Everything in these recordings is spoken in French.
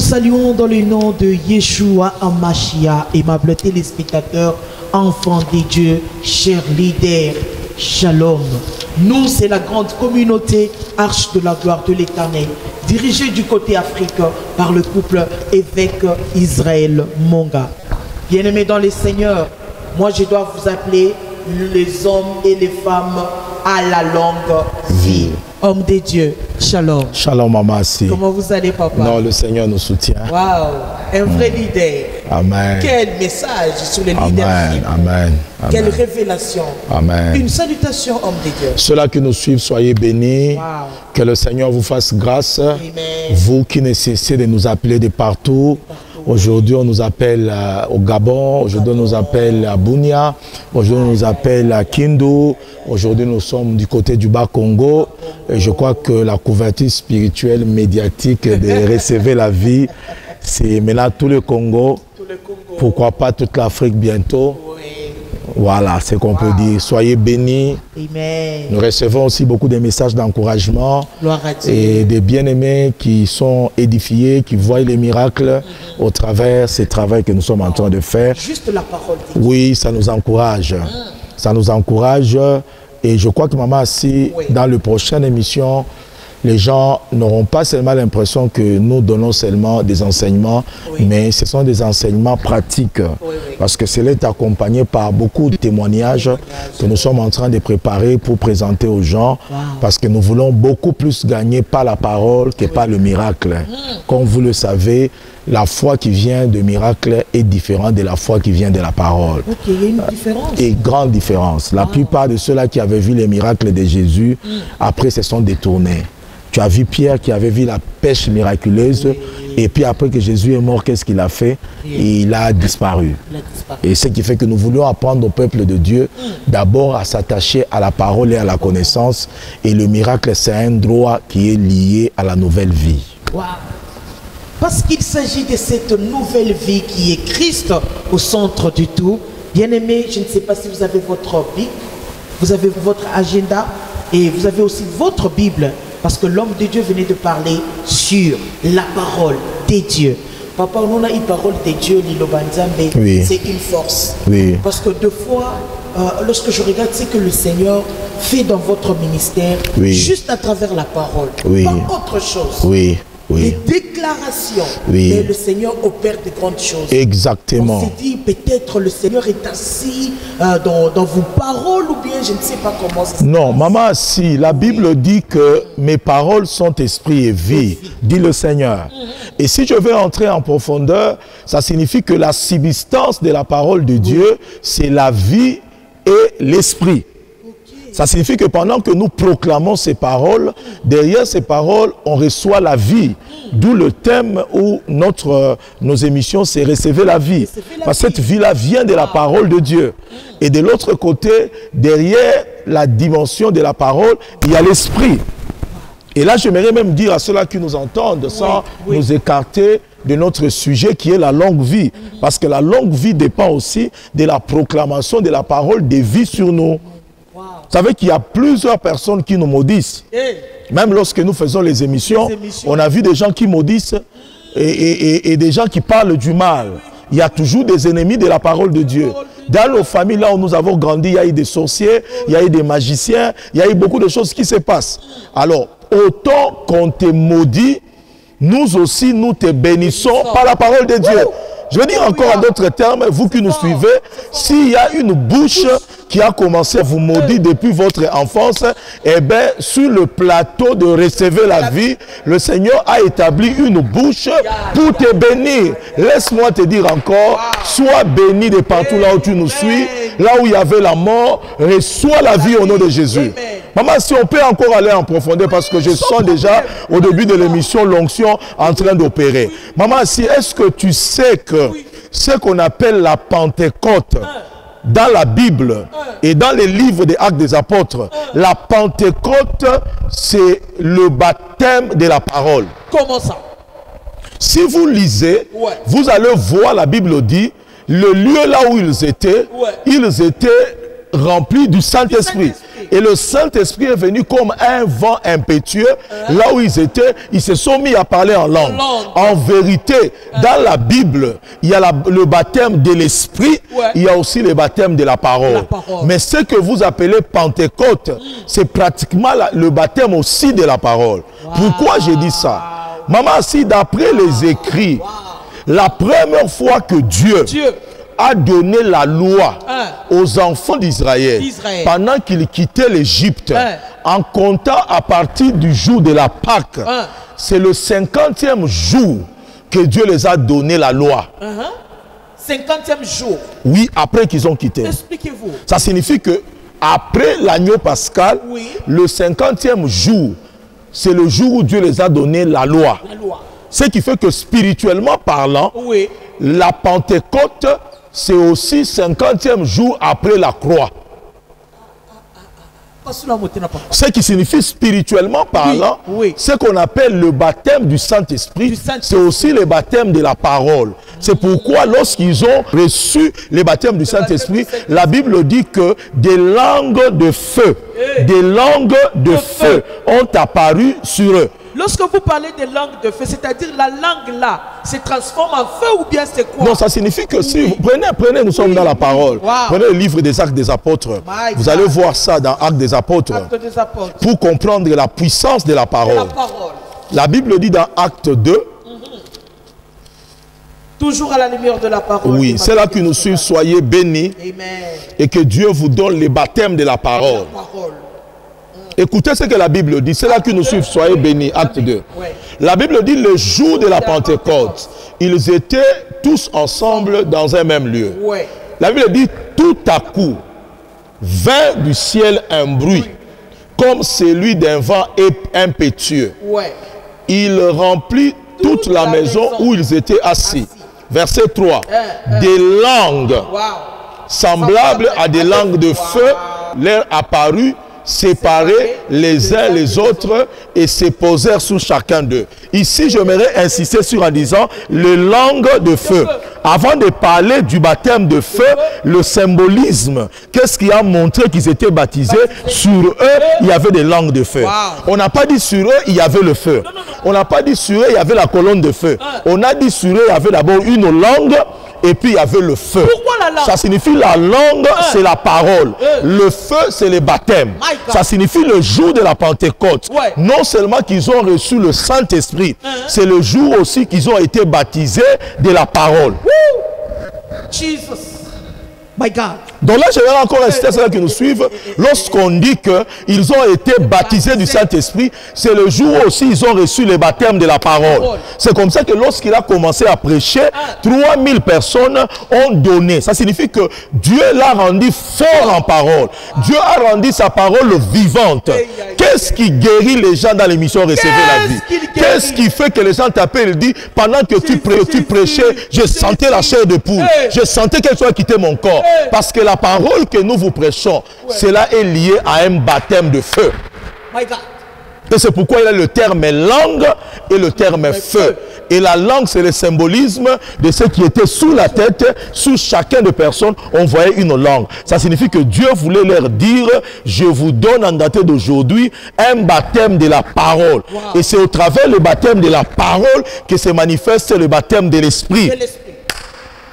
saluons dans le nom de Yeshua Amashia, aimables téléspectateurs, enfants des dieux, chers leaders, Shalom. Nous, c'est la grande communauté Arche de la gloire de l'Éternel, dirigée du côté Afrique par le couple évêque Israël Monga. Bien-aimés dans les seigneurs, moi je dois vous appeler les hommes et les femmes à la longue vie. Homme des dieux, shalom. Shalom, maman. Comment vous allez, papa? Non, le Seigneur nous soutient. Waouh, un vrai leader. Amen. Quel message sur le leadership. Amen. Amen. Quelle révélation. Amen. Une salutation, homme des dieux. Ceux-là qui nous suivent, soyez bénis. Wow. Que le Seigneur vous fasse grâce. Amen. Vous qui ne cessez de nous appeler de partout. Aujourd'hui, on nous appelle au Gabon, aujourd'hui, on nous appelle à Bunia, aujourd'hui, on nous appelle à Kindu, aujourd'hui, nous sommes du côté du Bas-Congo. Et je crois que la couverture spirituelle, médiatique de Recevoir la vie, c'est maintenant tout le Congo, pourquoi pas toute l'Afrique bientôt. Voilà, c'est qu'on peut dire. Soyez bénis. Amen. Nous recevons aussi beaucoup de messages d'encouragement et des bien-aimés qui sont édifiés, qui voient les miracles au travers de ce travail que nous sommes en train de faire. Juste la parole. Oui, ça nous encourage. Ça nous encourage. Et je crois que maman, si dans la prochaine émission, les gens n'auront pas seulement l'impression que nous donnons seulement des enseignements, mais ce sont des enseignements pratiques. Parce que cela est accompagné par beaucoup de témoignages que nous sommes en train de préparer pour présenter aux gens. Parce que nous voulons beaucoup plus gagner par la parole que par le miracle. Comme vous le savez, la foi qui vient de miracle est différente de la foi qui vient de la parole. Il y a une différence. Et grande différence. La plupart de ceux-là qui avaient vu les miracles de Jésus, après se sont détournés. Tu as vu Pierre qui avait vu la pêche miraculeuse et puis après que Jésus est mort, qu'est-ce qu'il a fait? Il a disparu. Et ce qui fait que nous voulons apprendre au peuple de Dieu d'abord à s'attacher à la parole et à la connaissance. Et le miracle, c'est un droit qui est lié à la nouvelle vie. Wow. Parce qu'il s'agit de cette nouvelle vie qui est Christ au centre du tout. Bien-aimés, je ne sais pas si vous avez votre Bible, vous avez votre agenda et vous avez aussi votre Bible. Parce que l'homme de Dieu venait de parler sur la parole des dieux. Papa, on a une parole des dieux, Lilo Banzambe, c'est une force. Parce que deux fois, lorsque je regarde ce que le Seigneur fait dans votre ministère, juste à travers la parole, pas autre chose. Les déclarations, mais le Seigneur opère de grandes choses. Exactement. On s'est dit, peut-être le Seigneur est assis dans vos paroles ou bien je ne sais pas comment ça se passe. Non, maman, si la Bible dit que mes paroles sont esprit et vie, dit le Seigneur. Et si je veux entrer en profondeur, ça signifie que la substance de la parole de Dieu, c'est la vie et l'esprit. Ça signifie que pendant que nous proclamons ces paroles, derrière ces paroles, on reçoit la vie. D'où le thème où nos émissions, c'est recevoir la vie. Parce que cette vie-là vient de la parole de Dieu. Et de l'autre côté, derrière la dimension de la parole, il y a l'esprit. Et là, j'aimerais même dire à ceux-là qui nous entendent, sans nous écarter de notre sujet qui est la longue vie. Parce que la longue vie dépend aussi de la proclamation de la parole de vie sur nous. Vous savez qu'il y a plusieurs personnes qui nous maudissent. Même lorsque nous faisons les émissions, on a vu des gens qui maudissent et des gens qui parlent du mal. Il y a toujours des ennemis de la parole de Dieu. Dans nos familles, là où nous avons grandi, il y a eu des sorciers, il y a eu des magiciens, il y a eu beaucoup de choses qui se passent. Alors, autant qu'on te maudit, nous aussi, nous te bénissons par la parole de Dieu. Je veux dire encore en d'autres termes, vous qui nous suivez, s'il y a une bouche qui a commencé à vous maudire depuis votre enfance, eh bien, sur le plateau de recevoir la vie, le Seigneur a établi une bouche pour te bénir. Laisse-moi te dire encore, sois béni de partout là où tu nous suis, là où il y avait la mort, reçois la vie au nom de Jésus. Maman, si on peut encore aller en profondeur, parce que je sens déjà au début de l'émission l'onction en train d'opérer. Maman, si est-ce que tu sais que ce qu'on appelle la Pentecôte dans la Bible et dans les livres des Actes des Apôtres, la Pentecôte, c'est le baptême de la parole. Comment ça? Si vous lisez, vous allez voir, la Bible dit, le lieu là où ils étaient remplis du Saint-Esprit. Et le Saint-Esprit est venu comme un vent impétueux. Là où ils étaient, ils se sont mis à parler en langue. En vérité, dans la Bible, il y a le baptême de l'Esprit, il y a aussi le baptême de la parole. Mais ce que vous appelez Pentecôte, c'est pratiquement le baptême aussi de la parole. Pourquoi j'ai dit ça? Maman, si d'après les écrits, la première fois que Dieu a donné la loi aux enfants d'Israël pendant qu'ils quittaient l'Égypte, en comptant à partir du jour de la Pâque, c'est le 50e jour que Dieu les a donné la loi. 50e jour. Oui, après qu'ils ont quitté. Expliquez-vous. Ça signifie que après l'agneau pascal, le 50e jour, c'est le jour où Dieu les a donné la loi. Ce qui fait que spirituellement parlant, la Pentecôte, c'est aussi 50e jour après la croix. Ce qui signifie spirituellement parlant, ce qu'on appelle le baptême du Saint-Esprit, c'est aussi le baptême de la parole. C'est pourquoi lorsqu'ils ont reçu le baptême du Saint-Esprit, la Bible dit que des langues de feu, ont apparu sur eux. Lorsque vous parlez de langue de feu, c'est-à-dire la langue là se transforme en feu ou bien c'est quoi? Non, ça signifie que si vous prenez, nous sommes dans la parole. Prenez le livre des Actes des Apôtres. Vous allez voir ça dans Actes des Apôtres. Pour comprendre la puissance de la parole. La Bible dit dans Actes 2. Toujours à la lumière de la parole. Oui, c'est là que nous suivons. Soyez bénis. Amen. Et que Dieu vous donne le baptême de la parole. Écoutez ce que la Bible dit. C'est là que nous suivons. Soyez bénis. Acte 2. La Bible dit le jour de la Pentecôte, ils étaient tous ensemble dans un même lieu. La Bible dit tout à coup, vint du ciel un bruit, comme celui d'un vent impétueux. Il remplit toute la maison où ils étaient assis. Verset 3. Des langues semblables à des langues de feu leur apparut, séparés les uns les autres, et se posèrent sur chacun d'eux. Ici, j'aimerais insister sur en disant les langues de feu. Avant de parler du baptême de feu, le symbolisme, qu'est-ce qui a montré qu'ils étaient baptisés? Sur eux, il y avait des langues de feu. On n'a pas dit sur eux, il y avait le feu. On n'a pas dit sur eux, il y avait la colonne de feu. On a dit sur eux, il y avait d'abord une langue, et puis il y avait le feu. Pourquoi la langue? Ça signifie la langue, c'est la parole. Le feu, c'est le baptême. Ça signifie le jour de la Pentecôte. Non seulement qu'ils ont reçu le Saint-Esprit, c'est le jour aussi qu'ils ont été baptisés de la parole. Jesus. My God. Donc là, je vais encore insister sur ceux qui nous suivent. Lorsqu'on dit qu'ils ont été baptisés du Saint-Esprit, c'est le jour aussi ils ont reçu le baptême de la parole. C'est comme ça que lorsqu'il a commencé à prêcher, 3000 personnes ont donné. Ça signifie que Dieu l'a rendu fort en parole. Dieu a rendu sa parole vivante. Qu'est-ce qui guérit les gens dans l'émission Recevez la vie? Qu'est-ce qui fait que les gens t'appellent et disent, pendant que tu prêchais, je sentais la chair de poule. Je sentais quelque chose quitter mon corps. Parce que la parole que nous vous prêchons, cela est lié à un baptême de feu. Et c'est pourquoi il y a le terme langue et le terme feu. Et la langue, c'est le symbolisme de ce qui était sous la tête, sous chacun de personnes, on voyait une langue. Ça signifie que Dieu voulait leur dire, je vous donne en date d'aujourd'hui un baptême de la parole. Et c'est au travers le baptême de la parole que se manifeste le baptême de l'esprit.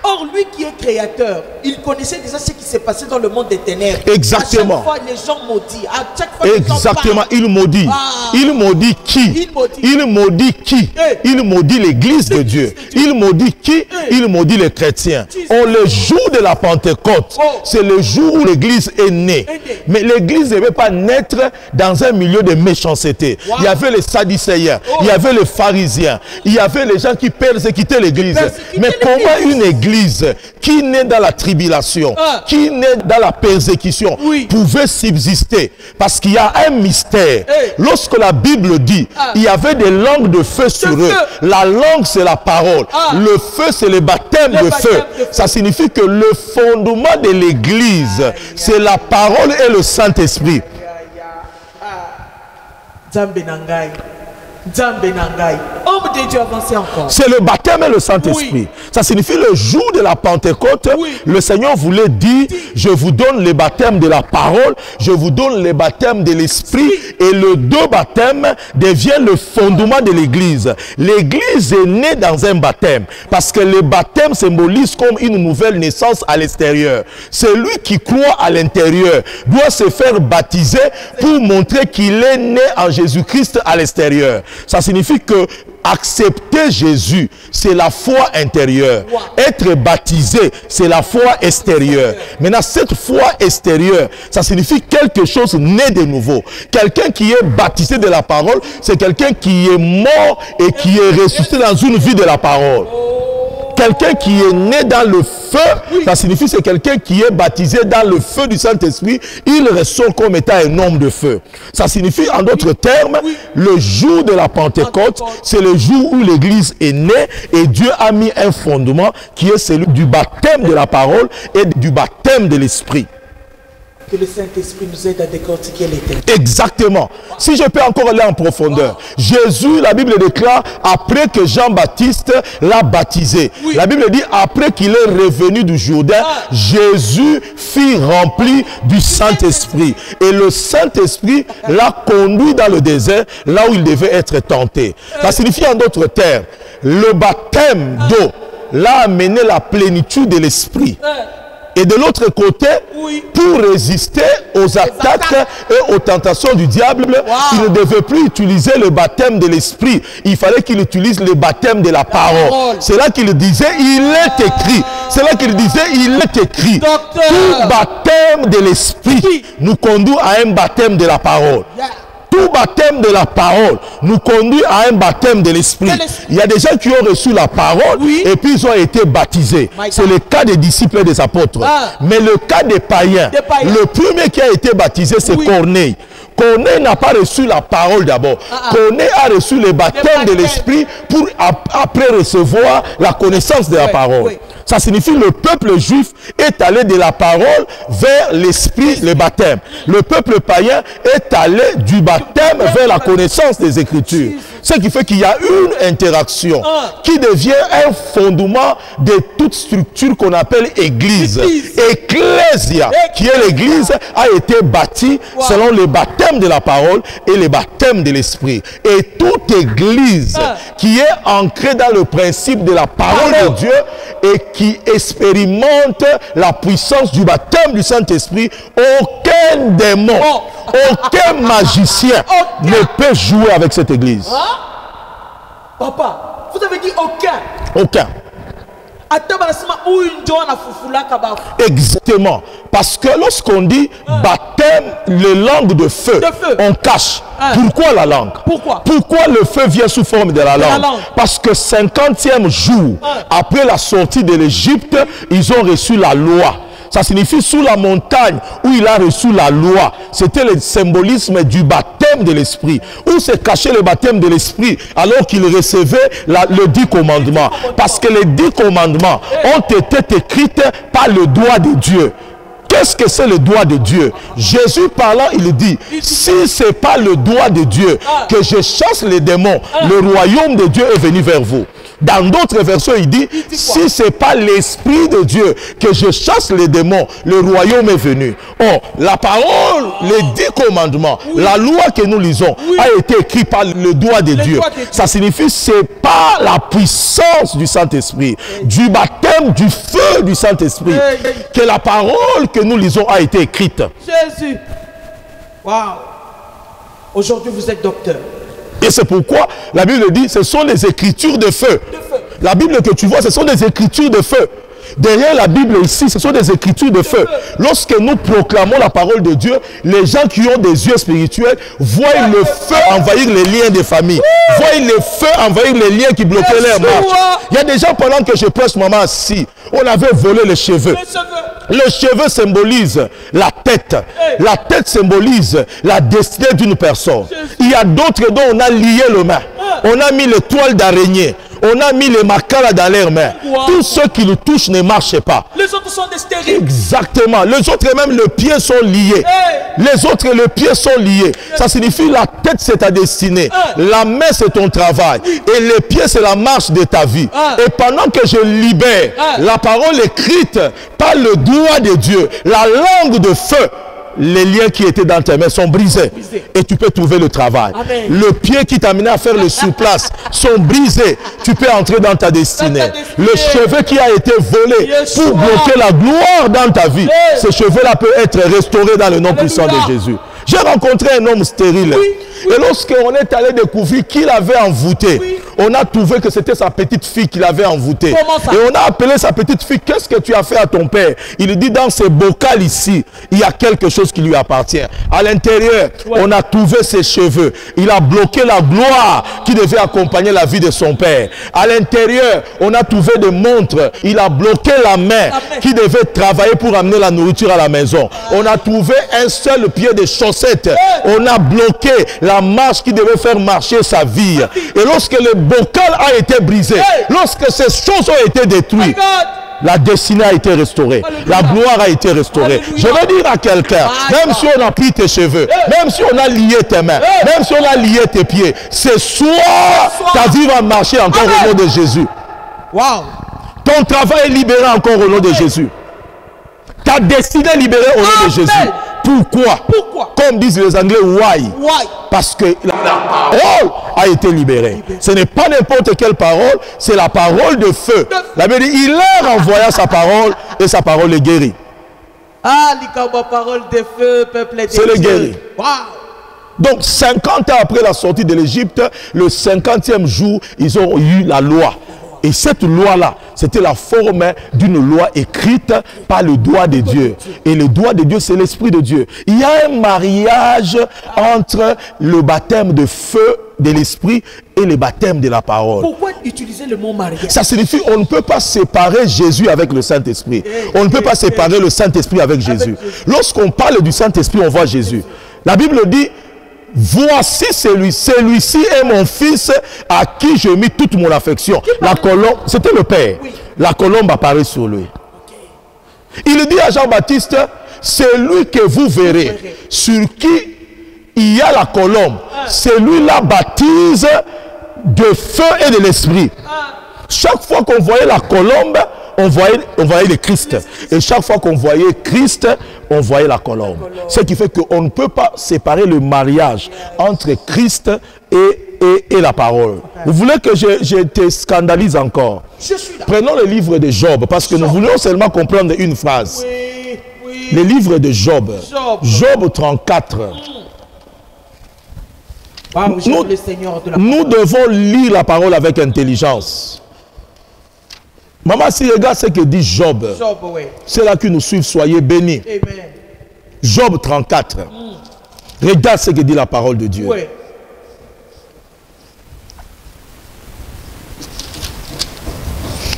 Or, lui qui est créateur, il connaissait déjà ce qui s'est passé dans le monde des ténèbres. Exactement. À chaque fois, les gens maudits. À chaque fois, exactement. Il maudit. Il maudit qui? Il maudit qui? Il maudit l'église de Dieu. Il maudit qui? Il maudit les chrétiens. Or, le jour de la Pentecôte, c'est le jour où l'église est née. Mais l'église ne veut pas naître dans un milieu de méchanceté. Il y avait les sadducéens, il y avait les pharisiens, il y avait les gens qui persécutaient l'église. Mais comment une église qui naît dans la tribulation, qui naît dans la persécution, pouvait subsister? Parce qu'il y a un mystère. Lorsque la Bible dit, il y avait des langues de feu sur eux. La langue, c'est la parole. Le feu, c'est le baptême de feu. Ça signifie que le fondement de l'église, c'est la parole et le Saint-Esprit. Homme de Dieu, avancez encore. C'est le baptême et le Saint-Esprit. Oui. Ça signifie le jour de la Pentecôte, Oui. le Seigneur voulait dire, je vous donne le baptême de la parole, je vous donne le baptême de l'Esprit, et le deux baptêmes devient le fondement de l'Église. L'Église est née dans un baptême, parce que le baptême symbolise comme une nouvelle naissance à l'extérieur. Celui qui croit à l'intérieur doit se faire baptiser pour montrer qu'il est né en Jésus-Christ à l'extérieur. Ça signifie que accepter Jésus, c'est la foi intérieure. Wow. Être baptisé, c'est la foi extérieure. Maintenant, cette foi extérieure, ça signifie quelque chose né de nouveau. Quelqu'un qui est baptisé de la parole, c'est quelqu'un qui est mort et qui est ressuscité dans une vie de la parole. Quelqu'un qui est né dans le feu, ça signifie c'est quelqu'un qui est baptisé dans le feu du Saint-Esprit. Il ressort comme étant un homme de feu. Ça signifie en d'autres termes, le jour de la Pentecôte, c'est le jour où l'Église est née et Dieu a mis un fondement qui est celui du baptême de la parole et du baptême de l'Esprit. Que le Saint-Esprit nous aide à décortiquer les textes. Exactement. Si je peux encore aller en profondeur. Jésus, la Bible déclare, après que Jean-Baptiste l'a baptisé. La Bible dit, après qu'il est revenu du Jourdain, Jésus fut rempli du Saint-Esprit. Et le Saint-Esprit l'a conduit dans le désert, là où il devait être tenté. Ça signifie en d'autres termes, le baptême d'eau l'a amené la plénitude de l'Esprit. Et de l'autre côté, pour résister aux attaques et aux tentations du diable, il ne devait plus utiliser le baptême de l'Esprit. Il fallait qu'il utilise le baptême de la parole. C'est là qu'il disait, il est écrit. C'est là qu'il disait, il est écrit. Tout baptême de l'Esprit nous conduit à un baptême de la parole. Tout baptême de la parole nous conduit à un baptême de l'Esprit. Il y a des gens qui ont reçu la parole et puis ils ont été baptisés. C'est le cas des disciples et des apôtres. Mais le cas des païens, le premier qui a été baptisé, c'est Corneille. Corneille n'a pas reçu la parole d'abord. Corneille a reçu le baptême de l'Esprit pour après recevoir la connaissance de la parole. Ça signifie que le peuple juif est allé de la parole vers l'esprit, le baptême. Le peuple païen est allé du baptême vers la connaissance des Écritures. Ce qui fait qu'il y a une interaction qui devient un fondement de toute structure qu'on appelle Église. Ecclésia, qui est l'Église, a été bâtie selon le baptême de la parole et le baptême de l'Esprit. Et toute Église qui est ancrée dans le principe de la parole de Dieu et qui expérimente la puissance du baptême du Saint-Esprit, aucun démon, aucun magicien ne peut jouer avec cette Église. Papa, vous avez dit aucun. Aucun. Exactement. Parce que lorsqu'on dit baptême, les langues de feu, on cache. Pourquoi la langue? Pourquoi le feu vient sous forme de la langue? Parce que 50e jour après la sortie de l'Égypte, ils ont reçu la loi. Ça signifie sous la montagne où il a reçu la loi. C'était le symbolisme du baptême de l'Esprit. Où se cachait le baptême de l'Esprit alors qu'il recevait le 10 commandements. Parce que les 10 commandements ont été écrits par le doigt de Dieu. Qu'est-ce que c'est le doigt de Dieu? Jésus parlant, il dit, si ce n'est pas le doigt de Dieu que je chasse les démons, le royaume de Dieu est venu vers vous. Dans d'autres versions, il dit, si ce n'est pas l'Esprit de Dieu que je chasse les démons, le royaume est venu. Or, la parole, les 10 commandements, la loi que nous lisons, a été écrite par le doigt de Dieu. Ça signifie, ce n'est pas la puissance du Saint-Esprit, du baptême, du feu du Saint-Esprit, que la parole que nous lisons a été écrite. Jésus. Waouh. Aujourd'hui, vous êtes docteur. Et c'est pourquoi la Bible dit, ce sont des écritures de feu. La Bible que tu vois, ce sont des écritures de feu. Derrière la Bible ici, ce sont des écritures de feu. Lorsque nous proclamons la parole de Dieu, les gens qui ont des yeux spirituels voient le feu envahir les liens des familles. Voient le feu envahir les liens qui bloquaient leur marche. Il y a des gens, pendant que je prêche, maman, assis, on avait volé les cheveux. Le cheveu symbolise la tête. La tête symbolise la destinée d'une personne. Il y a d'autres dont on a lié le main. On a mis les toiles d'araignée. On a mis les makala dans leurs mains. Tous ceux qui le touchent ne marchent pas. Les autres sont des stériles. Exactement. Les autres, même le pied sont liés. Les autres, le pied sont liés. Ça signifie la tête, c'est ta destinée. La main, c'est ton travail. Et les pieds, c'est la marche de ta vie. Et pendant que je libère la parole écrite par le doigt de Dieu, la langue de feu, les liens qui étaient dans tes mains sont brisés. Et tu peux trouver le travail. Amen. Le pied qui t'a amené à faire le surplace sont brisés. Tu peux entrer dans ta destinée. Le cheveu qui a été volé pour bloquer la gloire dans ta vie, ce cheveu-là peut être restauré dans le nom puissant de Jésus. J'ai rencontré un homme stérile. Et lorsqu'on est allé découvrir qui l'avait envoûté, on a trouvé que c'était sa petite fille qui l'avait envoûté. Et on a appelé sa petite fille, qu'est-ce que tu as fait à ton père? Il dit, dans ce bocal ici, il y a quelque chose qui lui appartient. À l'intérieur, on a trouvé ses cheveux. Il a bloqué la gloire qui devait accompagner la vie de son père. À l'intérieur, on a trouvé des montres. Il a bloqué la main qui devait travailler pour amener la nourriture à la maison. On a trouvé un seul pied de chaussettes. On a bloqué la marche qui devait faire marcher sa vie. Et lorsque le bocal a été brisé, lorsque ces choses ont été détruites, la destinée a été restaurée. La gloire a été restaurée. Je veux dire à quelqu'un, même si on a pris tes cheveux, même si on a lié tes mains, même si on a lié tes pieds, ce soir, ta vie va marcher encore au nom de Jésus. Ton travail est libéré encore au nom de Jésus. Ta destinée est libérée au nom de Jésus. Pourquoi? Comme disent les Anglais, why? Parce que la parole a été libérée. Ce n'est pas n'importe quelle parole, c'est la parole de feu. La Bible dit, il leur envoya sa parole et sa parole est guérie. Parole de feu, peuple de Dieu. C'est le guéri. Donc 50 ans après la sortie de l'Égypte, le 50e jour, ils ont eu la loi. Et cette loi-là, c'était la forme d'une loi écrite par le doigt de Dieu. Et le doigt de Dieu, c'est l'Esprit de Dieu. Il y a un mariage entre le baptême de feu de l'Esprit et le baptême de la parole. Pourquoi utiliser le mot mariage? Ça signifie qu'on ne peut pas séparer Jésus avec le Saint-Esprit. On ne peut pas séparer le Saint-Esprit avec Jésus. Lorsqu'on parle du Saint-Esprit, on voit Jésus. La Bible dit, voici celui-ci est mon fils à qui je mis toute mon affection. La colombe, c'était le Père. La colombe apparaît sur lui. Il dit à Jean-Baptiste, c'est lui que vous verrez, sur qui il y a la colombe. Celui-là baptise de feu et de l'esprit. Chaque fois qu'on voyait la colombe, on voyait le Christ. Et chaque fois qu'on voyait Christ, on voyait la colombe. Ce qui fait qu'on ne peut pas séparer le mariage entre Christ et la parole. Vous voulez que je te scandalise encore? Prenons le livre de Job, parce que nous voulons seulement comprendre une phrase. Le livre de Job. Job 34. Nous devons lire la parole avec intelligence. Maman, si regarde ce que dit Job, c'est là que nous suivons, soyez bénis. Amen. Job 34. Regarde ce que dit la parole de Dieu.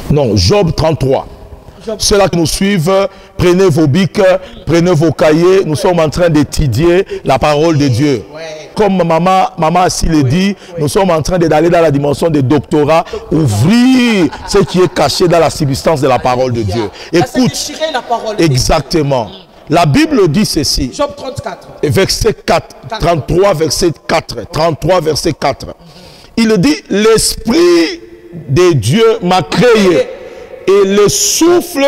Non, Job 33. C'est là que nous suivons. Prenez vos bics, prenez vos cahiers. Nous sommes en train d'étudier la parole de Dieu. Comme maman Assis le dit, nous sommes en train d'aller dans la dimension des doctorats, ouvrir ce qui est caché dans la substance de la parole de Dieu. Écoute, exactement. La Bible dit ceci. Job 34. Verset 4. 33, verset 4. 33, verset 4. Il dit, l'Esprit de Dieu m'a créé et le souffle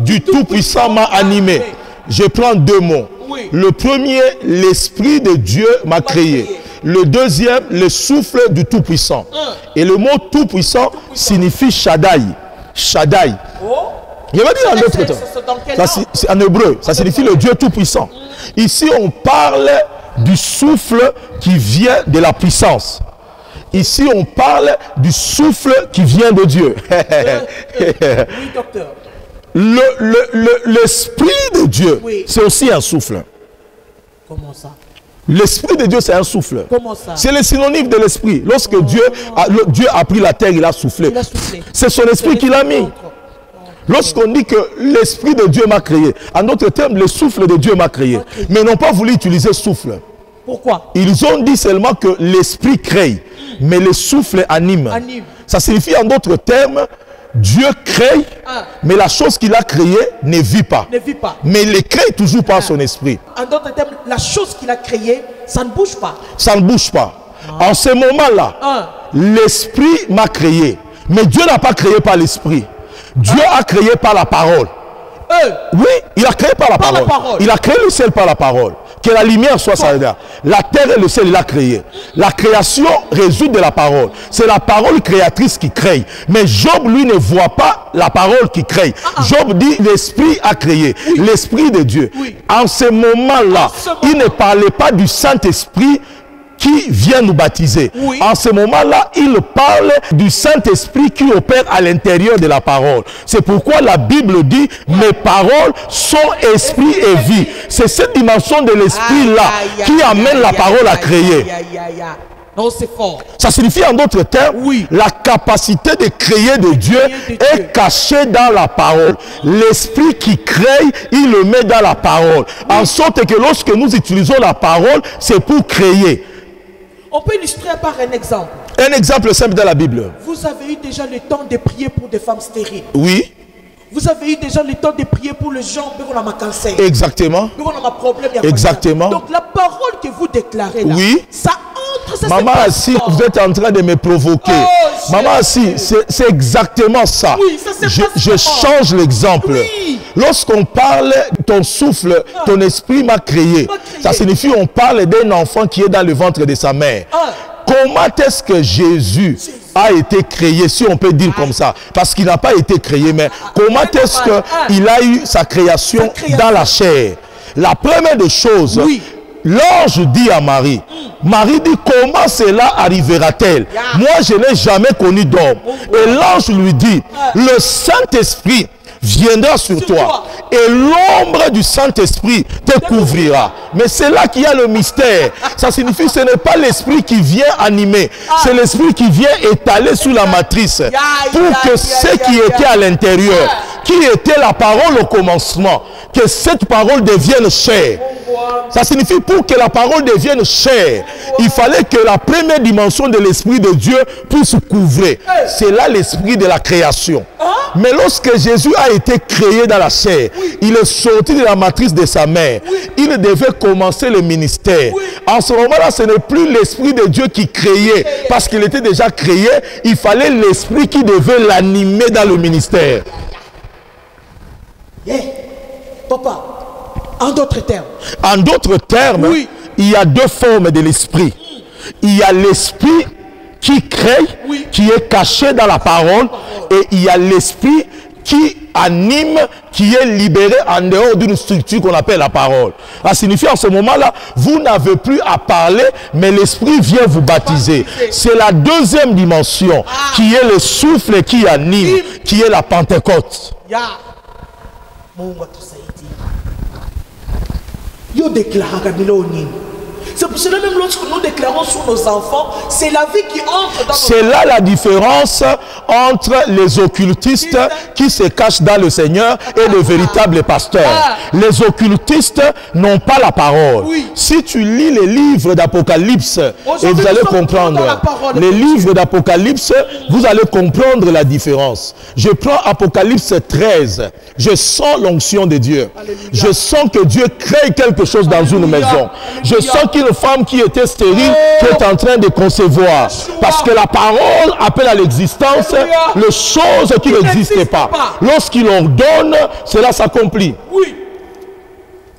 du Tout-Puissant m'a animé. Je prends deux mots. Le premier, l'Esprit de Dieu m'a créé. Le deuxième, le souffle du Tout-Puissant. Et le mot Tout-Puissant signifie Shaddai. Shaddai. Je vais dire en autre temps. C'est en hébreu. Ça signifie le Dieu Tout-Puissant. Ici, on parle du souffle qui vient de la puissance. Ici, on parle du souffle qui vient de Dieu. Oui, docteur. L'Esprit de Dieu, c'est aussi un souffle. Comment ça? L'Esprit de Dieu, c'est un souffle. Comment ça? C'est le synonyme de l'Esprit. Lorsque Dieu a pris la terre, il a soufflé. C'est son Esprit qui l'a mis. Lorsqu'on dit que l'Esprit de Dieu m'a créé, en d'autres termes, le souffle de Dieu m'a créé. Mais ils n'ont pas voulu utiliser souffle. Pourquoi? Ils ont dit seulement que l'Esprit crée. mais le souffle anime. Ça signifie en d'autres termes, Dieu crée, mais la chose qu'il a créée ne vit pas. Mais il le crée toujours par son esprit. En d'autres termes, la chose qu'il a créée, ça ne bouge pas. Ça ne bouge pas. En ce moment-là, l'esprit m'a créé. Mais Dieu n'a pas créé par l'esprit. Dieu a créé par la parole. Oui, il a créé par la parole. Il a créé le ciel par la parole. Que la lumière soit salée. La terre et le ciel, il a créé. La création résulte de la parole. C'est la parole créatrice qui crée. Mais Job, lui, ne voit pas la parole qui crée. Job dit, l'esprit a créé. L'esprit de Dieu. En ce moment-là, il ne parlait pas du Saint-Esprit qui vient nous baptiser. En ce moment-là, il parle du Saint-Esprit qui opère à l'intérieur de la parole. C'est pourquoi la Bible dit, mes paroles sont esprit et vie. C'est cette dimension de l'esprit-là qui amène la parole à créer. Non, c'est fort. Ça signifie en d'autres termes, la capacité de créer de Dieu est cachée dans la parole. L'esprit qui crée, il le met dans la parole. En sorte que lorsque nous utilisons la parole, c'est pour créer. On peut illustrer par un exemple. Un exemple simple dans la Bible. Vous avez eu déjà le temps de prier pour des femmes stériles. Oui. Vous avez eu déjà le temps de prier pour les gens qui ont un cancer. Exactement. Qui ont un problème. Exactement. Donc la parole que vous déclarez là, ça entre. Ça, maman, si vous êtes en train de me provoquer. Maman, si c'est exactement ça. Oui, ça je change l'exemple. Lorsqu'on parle, ton souffle, ton esprit m'a créé. Ça signifie on parle d'un enfant qui est dans le ventre de sa mère. Comment est-ce que Jésus a été créé, si on peut dire comme ça? Parce qu'il n'a pas été créé, mais comment est-ce qu'il a eu sa création dans la chair? La première des choses, l'ange dit à Marie, Marie dit, comment cela arrivera-t-elle? Moi, je n'ai jamais connu d'homme. Et l'ange lui dit, le Saint-Esprit viendra sur toi et l'ombre du Saint-Esprit te couvrira. Mais c'est là qu'il y a le mystère. Ça signifie que ce n'est pas l'esprit qui vient animer, c'est l'esprit qui vient étaler sous la matrice pour que ce qui était à l'intérieur, qui était la parole au commencement, que cette parole devienne chair. Ça signifie pour que la parole devienne chair, il fallait que la première dimension de l'esprit de Dieu puisse couvrir. C'est là l'esprit de la création. Mais lorsque Jésus a été créé dans la chair, il est sorti de la matrice de sa mère. Il devait commencer le ministère. En ce moment-là, ce n'est plus l'esprit de Dieu qui créait, parce qu'il était déjà créé. Il fallait l'esprit qui devait l'animer dans le ministère. Papa, en d'autres termes. En d'autres termes, il y a deux formes de l'esprit. Il y a l'esprit qui crée, qui est caché dans la parole, et il y a l'esprit qui anime, qui est libéré en dehors d'une structure qu'on appelle la parole. Ça signifie en ce moment-là, vous n'avez plus à parler, mais l'esprit vient vous baptiser. C'est la deuxième dimension, qui est le souffle qui anime, qui est la Pentecôte. Yo déclare c'est pour cela même lorsque nous déclarons sur nos enfants, c'est la vie qui entre dans. C'est là la différence entre les occultistes qui se cachent dans le Seigneur et le véritable pasteur. Les occultistes n'ont pas la parole. Si tu lis les livres d'Apocalypse, et vous allez comprendre. Les livres d'Apocalypse, vous allez comprendre la différence. Je prends Apocalypse 13. Je sens l'onction de Dieu. Je sens que Dieu crée quelque chose dans une maison. Je sens qu'une femme qui était stérile, qui est en train de concevoir. Parce que la parole appelle à l'existence les choses qui n'existent pas. Lorsqu'il ordonne, cela s'accomplit.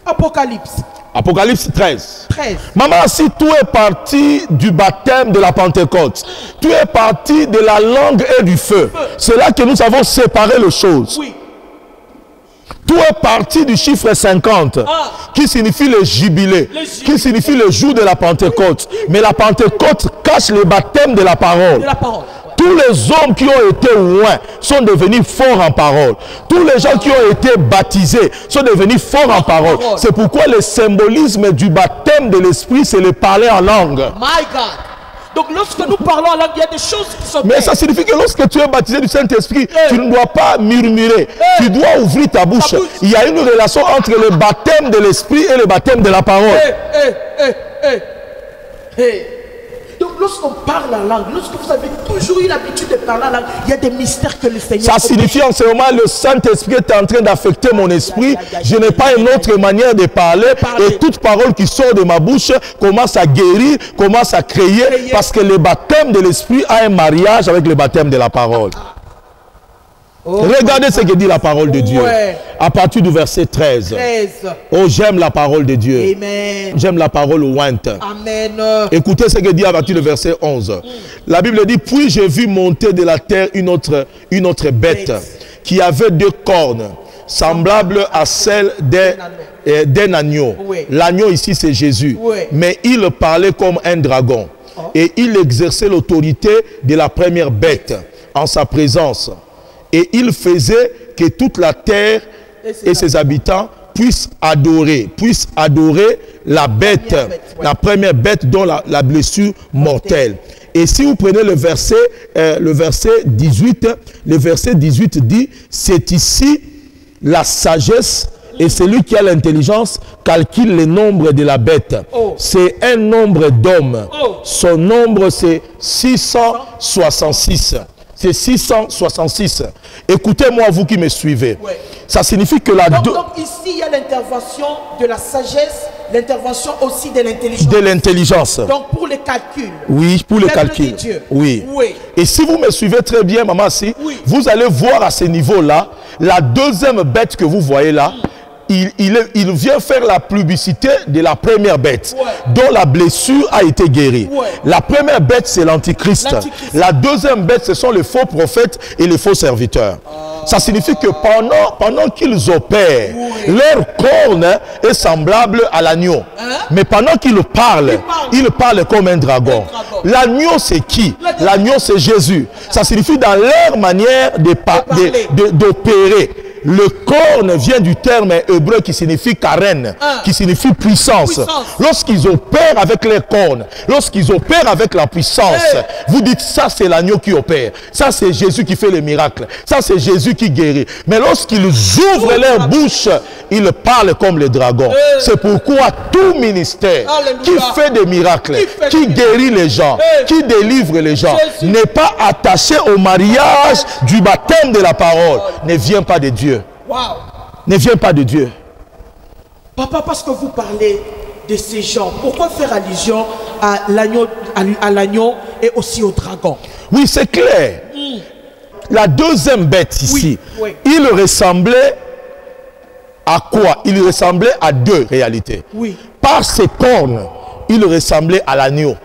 Apocalypse. Apocalypse 13. Maman, si tout est parti du baptême de la Pentecôte, tout est parti de la langue et du feu, c'est là que nous avons séparé les choses. Tout est parti du chiffre 50, qui signifie le jubilé, qui signifie le jour de la Pentecôte. Mais la Pentecôte cache le baptême de la parole. Tous les hommes qui ont été loin sont devenus forts en parole. Tous les gens qui ont été baptisés sont devenus forts en parole. C'est pourquoi le symbolisme du baptême de l'esprit, c'est le parler en langue. My God. Donc lorsque nous parlons en langue, il y a des choses qui sont... Mais ça signifie que lorsque tu es baptisé du Saint-Esprit, tu ne dois pas murmurer. Tu dois ouvrir ta bouche. Il y a une relation entre le baptême de l'Esprit et le baptême de la parole. Donc lorsqu'on parle la langue, lorsque vous avez toujours eu l'habitude de parler la langue, il y a des mystères que le Seigneur... Ça signifie en ce moment le Saint-Esprit est en train d'affecter mon esprit. Je n'ai pas une autre manière de parler. Et toute parole qui sort de ma bouche commence à guérir, commence à créer. Parce que le baptême de l'Esprit a un mariage avec le baptême de la parole. Regardez ce que dit la parole de Dieu. À partir du verset 13. Oh, j'aime la parole de Dieu. J'aime la parole ointe. Amen. Écoutez ce que dit à partir du verset 11. La Bible dit, puis j'ai vu monter de la terre une autre bête qui avait 2 cornes, semblables à celles d'un agneau. L'agneau ici c'est Jésus. Mais il parlait comme un dragon. Et il exerçait l'autorité de la première bête en sa présence. Et il faisait que toute la terre et ses habitants puissent adorer la bête, la première bête dont la blessure mortelle. Et si vous prenez le verset 18, le verset 18 dit, c'est ici la sagesse et celui qui a l'intelligence calcule le nombre de la bête. C'est un nombre d'hommes. Son nombre c'est 666. C'est 666. Écoutez-moi, vous qui me suivez. Ça signifie que donc ici, il y a l'intervention de la sagesse, l'intervention aussi de l'intelligence. De l'intelligence. Donc pour les calculs. Oui, pour les calculs. Oui. Et si vous me suivez très bien, maman, vous allez voir à ce niveau-là, la deuxième bête que vous voyez là, il vient faire la publicité de la première bête dont la blessure a été guérie. La première bête, c'est l'antichrist. La deuxième bête, ce sont les faux prophètes et les faux serviteurs. Ça signifie que pendant qu'ils opèrent, leur corne est semblable à l'agneau. Mais pendant qu'ils parlent, ils parlent comme un dragon. L'agneau, c'est qui? L'agneau, c'est Jésus. Ça signifie dans leur manière d'opérer. Le corne vient du terme hébreu qui signifie karen, qui signifie puissance. Lorsqu'ils opèrent avec les cornes, lorsqu'ils opèrent avec la puissance, vous dites ça c'est l'agneau qui opère, ça c'est Jésus qui fait les miracles, ça c'est Jésus qui guérit. Mais lorsqu'ils ouvrent leur bouche, ils parlent comme les dragons. C'est pourquoi tout ministère qui fait des miracles, qui guérit les gens, qui délivre les gens, n'est pas attaché au mariage du baptême de la parole, ne vient pas de Dieu. Ne vient pas de Dieu. Papa, parce que vous parlez de ces gens, pourquoi faire allusion à l'agneau et aussi au dragon? Oui, c'est clair. La deuxième bête ici, il ressemblait à quoi? Il ressemblait à 2 réalités. Par ses cornes, il ressemblait à l'agneau.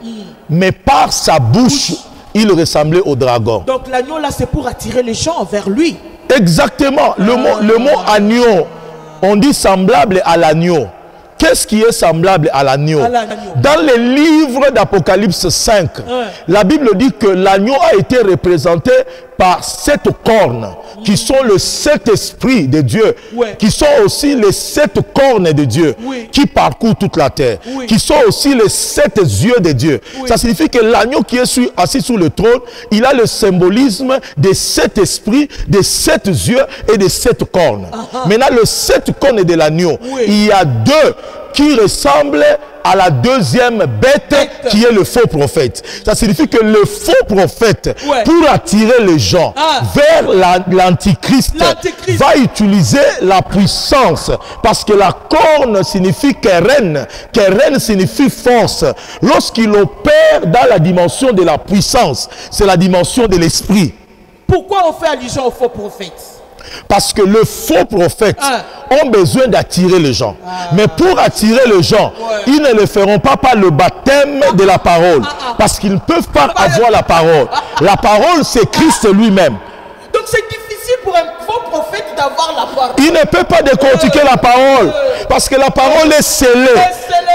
Mais par sa bouche, il ressemblait au dragon. Donc l'agneau là, c'est pour attirer les gens vers lui. Exactement. Le mot agneau, on dit semblable à l'agneau. Qu'est-ce qui est semblable à l'agneau? Dans les livres d'Apocalypse 5, la Bible dit que l'agneau a été représenté par 7 cornes, qui sont le 7 esprits de Dieu, qui sont aussi les 7 cornes de Dieu, qui parcourent toute la terre, qui sont aussi les 7 yeux de Dieu. Ça signifie que l'agneau qui est assis sur le trône, il a le symbolisme des 7 esprits, des 7 yeux et des 7 cornes. Maintenant, le 7 cornes de l'agneau, il y a 2 qui ressemblent à la deuxième bête qui est le faux prophète. Ça signifie que le faux prophète, pour attirer les gens vers l'antichrist, va utiliser la puissance, parce que la corne signifie keren signifie force. Lorsqu'il opère dans la dimension de la puissance, c'est la dimension de l'esprit. Pourquoi on fait allusion au faux prophète? Parce que le faux prophète ont besoin d'attirer les gens. Mais pour attirer les gens, ils ne le feront pas par le baptême de la parole. Parce qu'ils ne peuvent pas avoir la parole. La parole, c'est Christ lui-même. Donc c'est difficile pour un faux prophète d'avoir la parole. Il ne peut pas décortiquer la parole. Parce que la parole est scellée.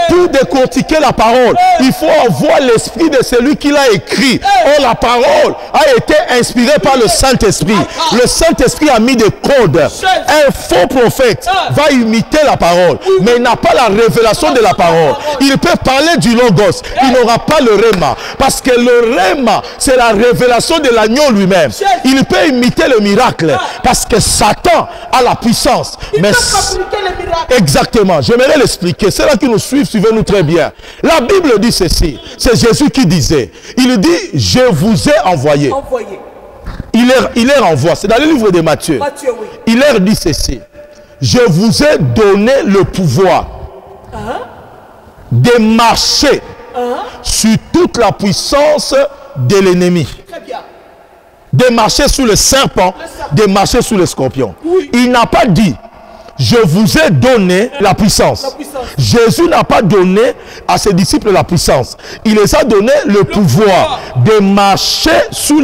Pour décortiquer la parole, il faut avoir l'esprit de celui qui l'a écrit. Or, la parole a été inspirée par le Saint-Esprit. Le Saint-Esprit a mis des codes. Un faux prophète va imiter la parole, mais il n'a pas la révélation de la parole. Il peut parler du logos, il n'aura pas le réma. Parce que le réma, c'est la révélation de l'agneau lui-même. Il peut imiter le miracle, parce que Satan a la puissance. Mais miracle. Exactement. J'aimerais l'expliquer. C'est là qui nous suivent, suivez-nous très bien. La Bible dit ceci. C'est Jésus qui disait. Il dit, je vous ai envoyé. Envoyé. Il leur envoie. C'est dans le livre de Matthieu. Matthieu, oui. Il leur dit ceci. Je vous ai donné le pouvoir de marcher sur toute la puissance de l'ennemi. Très bien. De marcher sous le serpent, de marcher sous le scorpion. Oui. Il n'a pas dit, je vous ai donné la puissance. La puissance. Jésus n'a pas donné à ses disciples la puissance. Il les a donné le pouvoir de marcher sous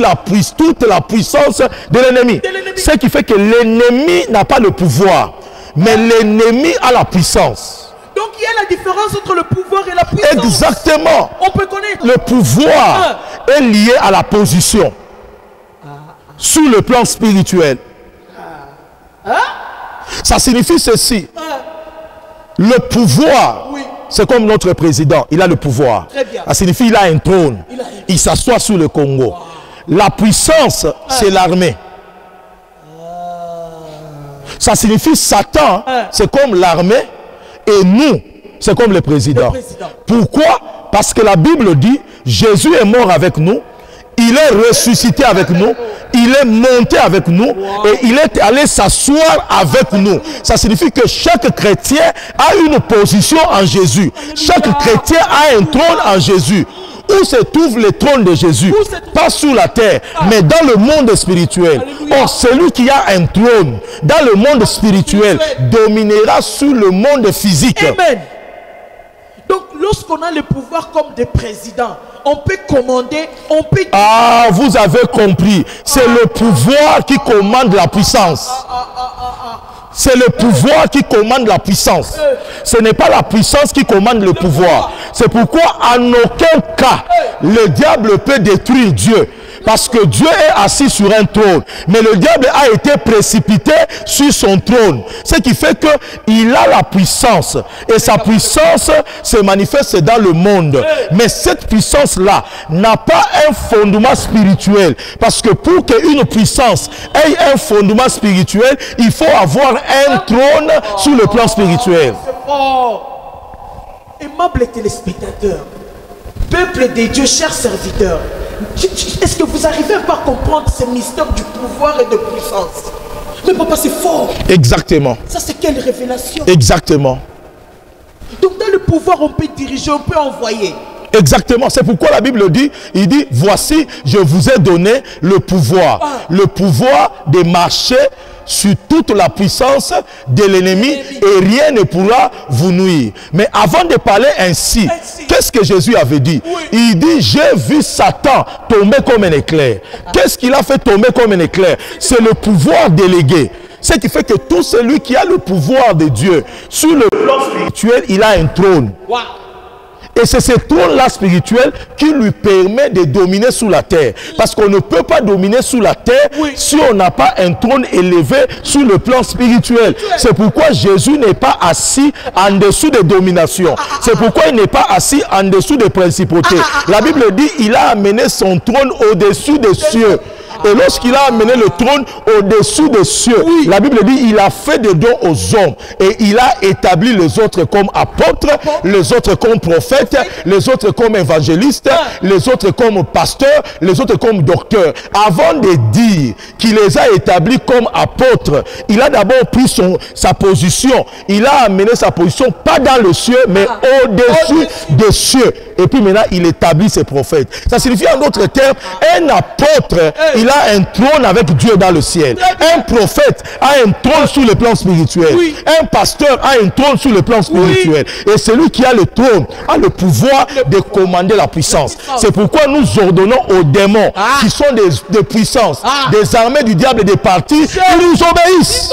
toute la puissance de l'ennemi. Ce qui fait que l'ennemi n'a pas le pouvoir, mais l'ennemi a la puissance. Donc il y a la différence entre le pouvoir et la puissance. Exactement. On peut connaître. Le pouvoir est lié à la position. Sur le plan spirituel. Ça signifie ceci. Le pouvoir, Oui. c'est comme notre président. Il a le pouvoir. Très bien. Ça signifie qu'il a un trône. Il s'assoit sur le Congo. La puissance, c'est l'armée. Ça signifie Satan, c'est comme l'armée. Et nous, c'est comme le président. Pourquoi? Parce que la Bible dit, Jésus est mort avec nous. Il est ressuscité avec nous, il est monté avec nous et il est allé s'asseoir avec nous. Ça signifie que chaque chrétien a une position en Jésus. Chaque chrétien a un trône en Jésus. Où se trouve le trône de Jésus? Pas sur la terre, mais dans le monde spirituel. Or, celui qui a un trône dans le monde spirituel dominera sur le monde physique. Amen. Donc, lorsqu'on a le pouvoir comme des présidents, on peut commander, on peut... Ah, vous avez compris. C'est le pouvoir qui commande la puissance. C'est le pouvoir qui commande la puissance. Ce n'est pas la puissance qui commande le pouvoir. C'est pourquoi en aucun cas, le diable peut détruire Dieu. Parce que Dieu est assis sur un trône. Mais le diable a été précipité sur son trône. Ce qui fait qu'il a la puissance. Et sa puissance se manifeste dans le monde. Mais cette puissance-là n'a pas un fondement spirituel. Parce que pour qu'une puissance ait un fondement spirituel, il faut avoir un trône sur le plan spirituel. Aimables téléspectateurs, peuple des dieux, chers serviteurs, est-ce que vous arrivez à pas comprendre ce mystère du pouvoir et de puissance? Mais papa, c'est fort. Exactement. Ça, c'est quelle révélation? Exactement. Donc dans le pouvoir, on peut diriger, on peut envoyer. Exactement. C'est pourquoi la Bible dit, il dit, voici, je vous ai donné le pouvoir. Le pouvoir de marcher sur toute la puissance de l'ennemi et rien ne pourra vous nuire. Mais avant de parler ainsi, qu'est-ce que Jésus avait dit? Il dit, j'ai vu Satan tomber comme un éclair. Qu'est-ce qu'il a fait tomber comme un éclair? C'est le pouvoir délégué. Ce qui fait que tout celui qui a le pouvoir de Dieu sur le plan spirituel, il a un trône. Et c'est ce trône-là spirituel qui lui permet de dominer sous la terre. Parce qu'on ne peut pas dominer sous la terre si on n'a pas un trône élevé sur le plan spirituel. C'est pourquoi Jésus n'est pas assis en dessous des dominations. C'est pourquoi il n'est pas assis en dessous des principautés. La Bible dit qu'il a amené son trône au-dessus des cieux. Et lorsqu'il a amené le trône au-dessus des cieux, la Bible dit il a fait des dons aux hommes et il a établi les autres comme apôtres, les autres comme prophètes, les autres comme évangélistes, les autres comme pasteurs, les autres comme docteurs. Avant de dire qu'il les a établis comme apôtres, il a d'abord pris sa position. Il a amené sa position pas dans le ciel, mais au-dessus des cieux. Et puis maintenant, il établit ses prophètes. Ça signifie en d'autres termes, un apôtre, il a un trône avec Dieu dans le ciel. Un prophète a un trône sur le plan spirituel. Un pasteur a un trône sur le plan spirituel. Et celui qui a le trône a le pouvoir de commander la puissance. C'est pourquoi nous ordonnons aux démons qui sont des puissances, des armées du diable et des partis, qu'ils nous obéissent.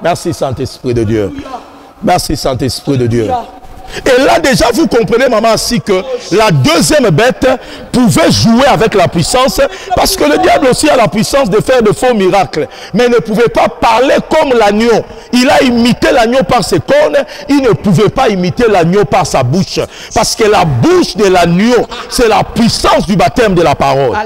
Merci Saint-Esprit de Dieu. Merci Saint-Esprit de Dieu. Et là déjà vous comprenez maman aussi que la deuxième bête pouvait jouer avec la puissance, parce que le diable aussi a la puissance de faire de faux miracles, mais ne pouvait pas parler comme l'agneau. Il a imité l'agneau par ses cornes, il ne pouvait pas imiter l'agneau par sa bouche, parce que la bouche de l'agneau, c'est la puissance du baptême de la parole.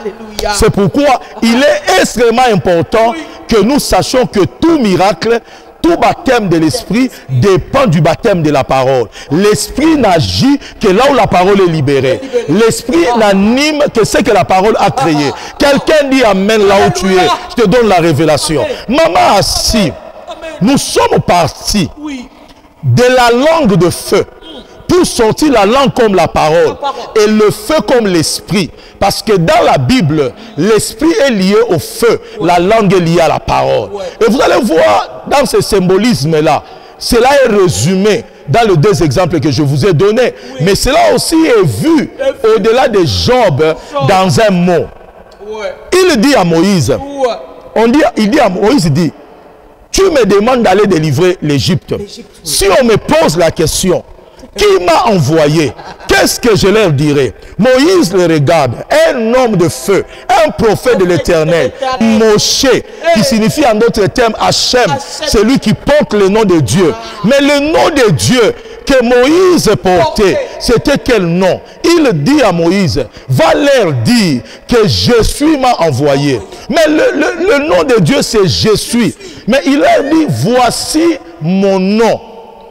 C'est pourquoi il est extrêmement important que nous sachions que tout miracle, tout baptême de l'esprit dépend du baptême de la parole. L'esprit n'agit que là où la parole est libérée. L'esprit n'anime que ce que la parole a créé. Quelqu'un dit amen là où tu es. Je te donne la révélation. Maman assis, nous sommes partis de la langue de feu pour sortir la langue comme la parole et le feu comme l'esprit. Parce que dans la Bible, l'esprit est lié au feu, la langue est liée à la parole. Et vous allez voir dans ce symbolisme-là, cela est résumé dans les deux exemples que je vous ai donnés. Mais cela aussi est vu au-delà de Job dans un mot. Il dit à Moïse, il dit à Moïse, tu me demandes d'aller délivrer l'Égypte. Si on me pose la question, qui m'a envoyé? Qu'est-ce que je leur dirai? Moïse le regarde, un homme de feu, un prophète de l'Éternel, Moshe, qui signifie en d'autres termes Hachem, celui qui porte le nom de Dieu. Mais le nom de Dieu que Moïse portait, c'était quel nom? Il dit à Moïse, va leur dire que je suis m'a envoyé. Mais le nom de Dieu c'est je suis. Mais il leur dit, voici mon nom.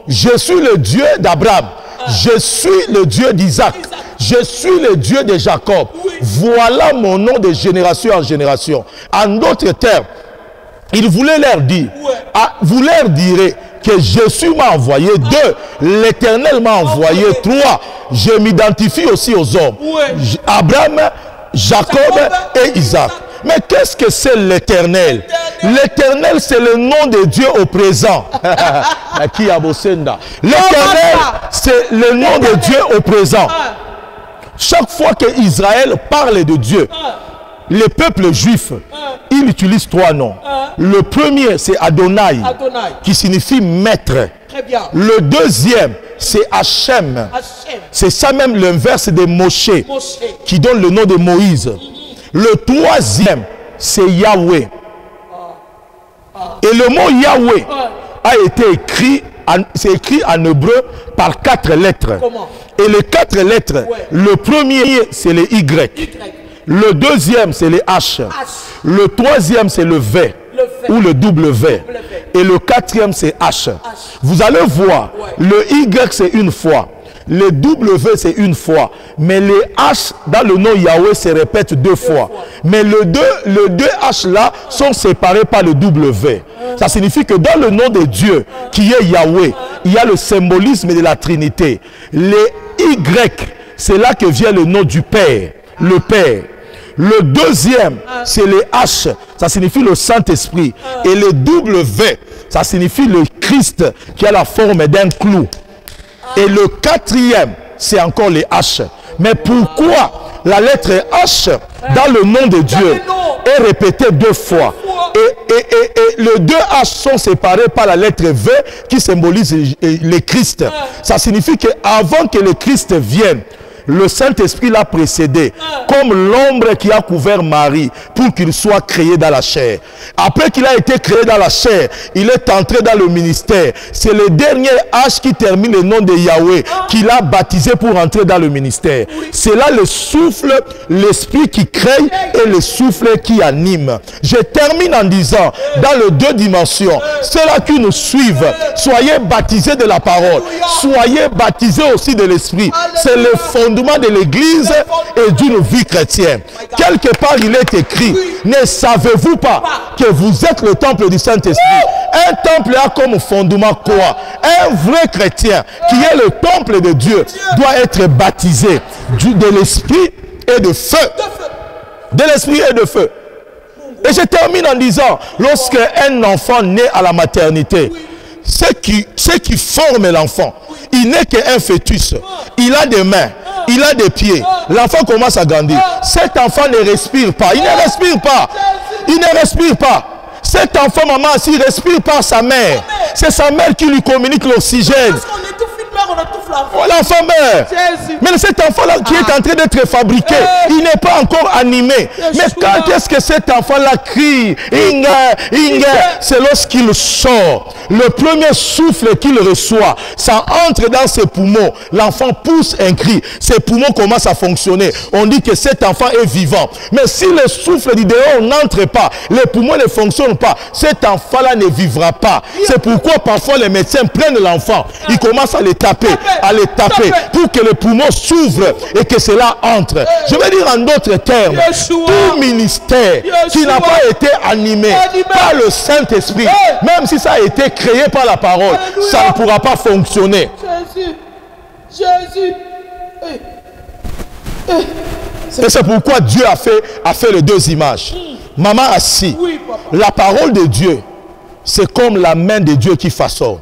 Je suis le Dieu d'Abraham. Je suis le Dieu d'Isaac. Je suis le Dieu de Jacob. Voilà mon nom de génération en génération. En d'autres termes, il voulait leur dire, vous leur direz que Jésus m'a envoyé. 2, l'Éternel m'a envoyé. 3, je m'identifie aussi aux hommes. Abraham, Jacob et Isaac. Mais qu'est-ce que c'est l'Éternel? L'Éternel, c'est le nom de Dieu au présent. L'Éternel, c'est le nom de Dieu au présent. Chaque fois que Israël parle de Dieu, les peuples juifs, ils utilisent 3 noms. Le premier, c'est Adonai, qui signifie maître. Le deuxième, c'est Hachem. C'est ça même l'inverse de Moshe, qui donne le nom de Moïse. Le troisième, c'est Yahweh. Et le mot Yahweh a été écrit, c'est écrit en hébreu par 4 lettres. Et les 4 lettres, le premier, c'est le Y. Le deuxième, c'est le H. Le troisième, c'est le V. Ou le W. Et le quatrième, c'est H. Vous allez voir, le Y, c'est une fois. Le W, c'est une fois. Mais les H dans le nom Yahweh se répètent 2 fois. Mais le 2 H là sont séparés par le W. Ça signifie que dans le nom de Dieu, qui est Yahweh, il y a le symbolisme de la Trinité. Les Y, c'est là que vient le nom du Père. Le Père. Le deuxième, c'est le H. Ça signifie le Saint-Esprit. Et le W, ça signifie le Christ qui a la forme d'un clou. Et le quatrième, c'est encore les H. Mais pourquoi la lettre H dans le nom de Dieu est répétée 2 fois? Et les 2 H sont séparés par la lettre V qui symbolise le Christ. Ça signifie qu'avant que le Christ vienne, le Saint-Esprit l'a précédé comme l'ombre qui a couvert Marie pour qu'il soit créé dans la chair. Après qu'il a été créé dans la chair, il est entré dans le ministère. C'est le dernier H qui termine le nom de Yahweh qu'il a baptisé pour entrer dans le ministère. C'est là le souffle, l'esprit qui crée et le souffle qui anime. Je termine en disant, dans les 2 dimensions, ceux-là qui nous suivent, soyez baptisés de la parole, soyez baptisés aussi de l'esprit. C'est le fondement de l'église et d'une vie chrétienne. Quelque part il est écrit, ne savez-vous pas que vous êtes le temple du Saint-Esprit? Un temple a comme fondement quoi? Un vrai chrétien qui est le temple de Dieu doit être baptisé de l'esprit et de feu. De l'esprit et de feu. Et je termine en disant, lorsque un enfant naît à la maternité, ce qui forme l'enfant, il n'est qu'un fœtus. Il a des mains, il a des pieds. L'enfant commence à grandir. Cet enfant ne respire pas. Il ne respire pas. Il ne respire pas. Cet enfant, maman, s'il respire par sa mère, c'est sa mère qui lui communique l'oxygène. meurt, on étouffe l'enfant. Oh, l'enfant meurt. Jésus. Mais cet enfant-là qui est en train d'être fabriqué, il n'est pas encore animé. Mais quand est-ce que cet enfant-là crie, Inga, Inga, c'est lorsqu'il sort. Le premier souffle qu'il reçoit, ça entre dans ses poumons. L'enfant pousse un cri. Ses poumons commencent à fonctionner. On dit que cet enfant est vivant. Mais si le souffle du dehors n'entre pas, les poumons ne fonctionnent pas, cet enfant-là ne vivra pas. C'est pourquoi parfois les médecins prennent l'enfant, ils commencent à les taper, pour que les poumons s'ouvrent et que cela entre. Je veux dire en d'autres termes, tout ministère qui n'a pas été animé par le Saint-Esprit, même si ça a été créé par la parole, ça ne pourra pas fonctionner. Jésus. Et c'est pourquoi Dieu a fait les deux images. Maman assis. La parole de Dieu, c'est comme la main de Dieu qui façonne.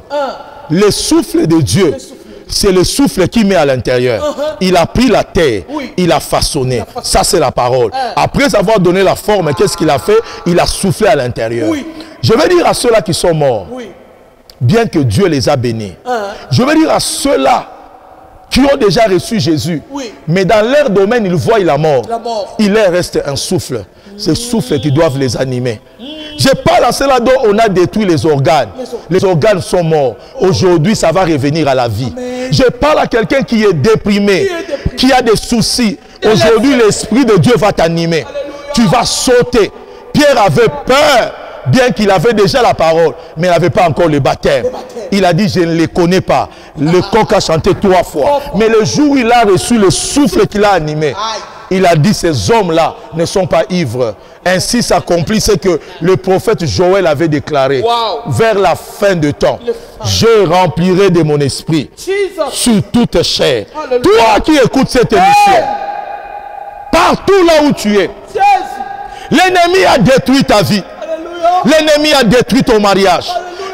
Le souffle de Dieu, c'est le souffle qui met à l'intérieur. Il a pris la terre, il a façonné. Ça, c'est la parole. Après avoir donné la forme, qu'est-ce qu'il a fait? Il a soufflé à l'intérieur. Je veux dire à ceux-là qui sont morts, bien que Dieu les a bénis. Je veux dire à ceux-là qui ont déjà reçu Jésus, mais dans leur domaine, ils voient la mort. Il leur reste un souffle. Ce souffle qui doivent les animer. Je parle à ceux-là dont on a détruit les organes. Les organes sont morts. Aujourd'hui, ça va revenir à la vie. Je parle à quelqu'un qui est déprimé, qui a des soucis. Aujourd'hui, l'Esprit de Dieu va t'animer. Tu vas sauter. Pierre avait peur, bien qu'il avait déjà la parole, mais il n'avait pas encore le baptême. Il a dit, je ne les connais pas. Le coq a chanté 3 fois. Mais le jour où il a reçu le souffle qu'il a animé, il a dit, ces hommes-là ne sont pas ivres. Ainsi s'accomplit ce que le prophète Joël avait déclaré. Vers la fin de temps, je remplirai de mon esprit sur toute chair. Toi qui écoutes cette émission, partout là où tu es, l'ennemi a détruit ta vie. L'ennemi a détruit ton mariage.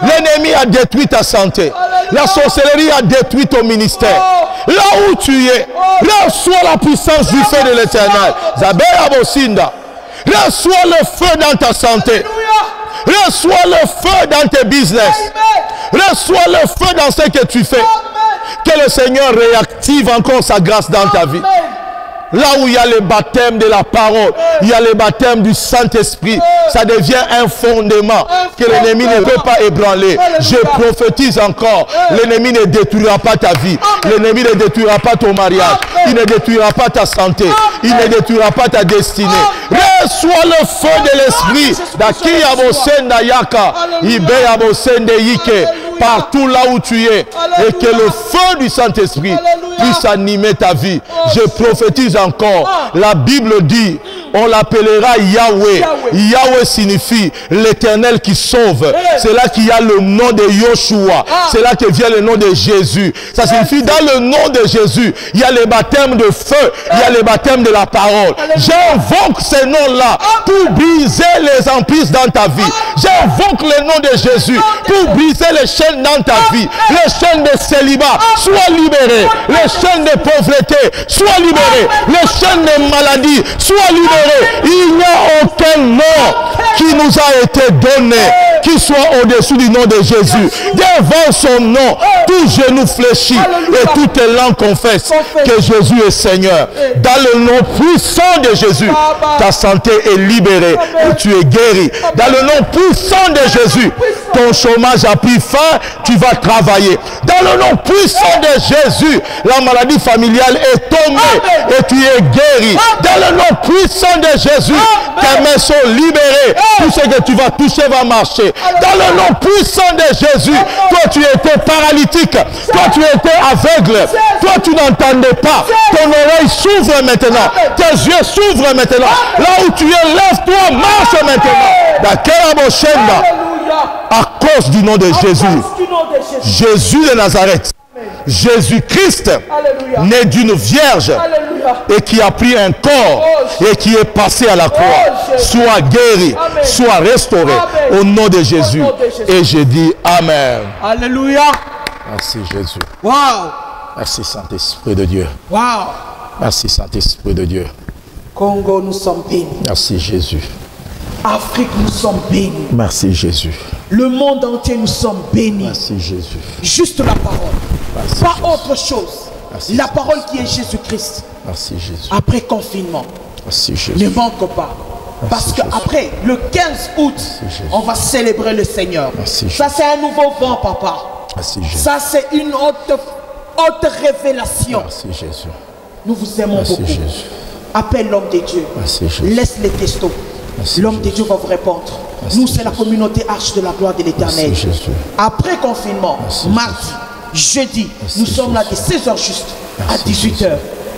L'ennemi a détruit ta santé. La sorcellerie a détruit ton ministère. Là où tu es, reçois la puissance du feu de l'Éternel. Zabera Bosinda. Reçois le feu dans ta santé. Reçois le feu dans tes business. Reçois le feu dans ce que tu fais. Que le Seigneur réactive encore sa grâce dans ta vie. Là où il y a le baptême de la parole, il y a le baptême du Saint-Esprit, ça devient un fondement que l'ennemi ne peut pas ébranler. Je prophétise encore, l'ennemi ne détruira pas ta vie, l'ennemi ne détruira pas ton mariage, il ne détruira pas ta santé, il ne détruira pas ta destinée. Reçois le feu de l'Esprit, partout là où tu es, et que le feu du Saint-Esprit puisse animer ta vie. Je prophétise encore, la Bible dit, on l'appellera Yahweh. Yahweh signifie l'Éternel qui sauve. C'est là qu'il y a le nom de Yoshua. C'est là que vient le nom de Jésus. Ça signifie dans le nom de Jésus, il y a le baptême de feu, il y a le baptême de la parole. J'invoque ces noms-là pour briser les emprises dans ta vie. J'invoque le nom de Jésus pour briser les chaînes dans ta vie. Les chaînes de célibat, soient libérées. Les chaînes de pauvreté, soient libérées. Les chaînes de maladie, soient libérées. Il n'y a aucun nom qui nous a été donné qui soit au-dessus du nom de Jésus. Devant son nom, tout genou fléchit et toute langue confesse que Jésus est Seigneur. Dans le nom puissant de Jésus, ta santé est libérée et tu es guéri. Dans le nom puissant de Jésus, ton chômage a pris fin, tu vas travailler. Dans le nom puissant de Jésus, la maladie familiale est tombée et tu es guéri. Dans le nom puissant de Jésus, tes mains sont libérées. Tout ce que tu vas toucher va marcher. Dans le nom puissant de Jésus, toi tu étais paralytique, toi tu étais aveugle, toi tu n'entendais pas. Ton oreille s'ouvre maintenant, tes yeux s'ouvrent maintenant. Là où tu es, lève-toi, marche maintenant. À cause du nom de Jésus. Jésus de Nazareth. Jésus-Christ, né d'une vierge et qui a pris un corps et qui est passé à la croix, soit guéri, soit restauré au nom de Jésus. Et je dis Amen. Alléluia. Merci Jésus. Wow. Merci Saint-Esprit de Dieu. Wow. Merci Saint-Esprit de Dieu. Congo, nous sommes bénis. Merci Jésus. Afrique, nous sommes bénis. Merci Jésus. Le monde entier, nous sommes bénis. Merci Jésus. Juste la parole. Merci, pas Jésus. autre chose. Merci, La Jésus. parole qui est Jésus-Christ. Merci Jésus. Après confinement, Merci ne Jésus. manque pas. Parce Jésus. qu'après, le 15 août, Jésus. on va célébrer le Seigneur. Merci, Ça, c'est un nouveau vent, papa. Merci Jésus. Ça, c'est une haute révélation. Merci Jésus. Nous vous aimons Merci beaucoup. Jésus. Appelle l'homme de Dieu. Merci Jésus. Laisse les questions. Merci, L'homme de Jésus. Dieu va vous répondre. Merci, Nous, c'est la Jésus. communauté Arche de la gloire de l'Éternel. Merci, Jésus. Après confinement, Merci, mardi, jeudi, Merci, nous sommes là de Jésus. 16h juste à Merci, 18h.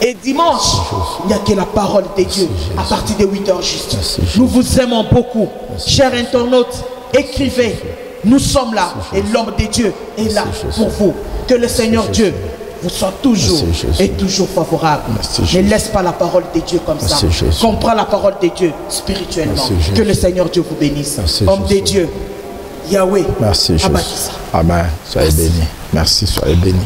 Et dimanche, Jésus. il n'y a que la parole de Dieu Jésus. à partir de 8h juste. Merci, Jésus. Nous vous aimons beaucoup. Merci, Chers internautes, écrivez. Nous sommes là et Jésus. l'homme de Dieu est là Jésus. pour vous. Que le Seigneur Jésus. Dieu vous soit toujours Merci, Jésus. et toujours favorable. Merci, Ne Jésus. laisse pas la parole de Dieu comme ça. Merci, Jésus. Comprends la parole de Dieu spirituellement. Merci, Jésus. Que le Seigneur Dieu vous bénisse. Merci, Homme de Jésus. Dieu, Yahweh, Merci Jésus. abattez ça. Amen. Soyez bénis. Merci, soyez bénis.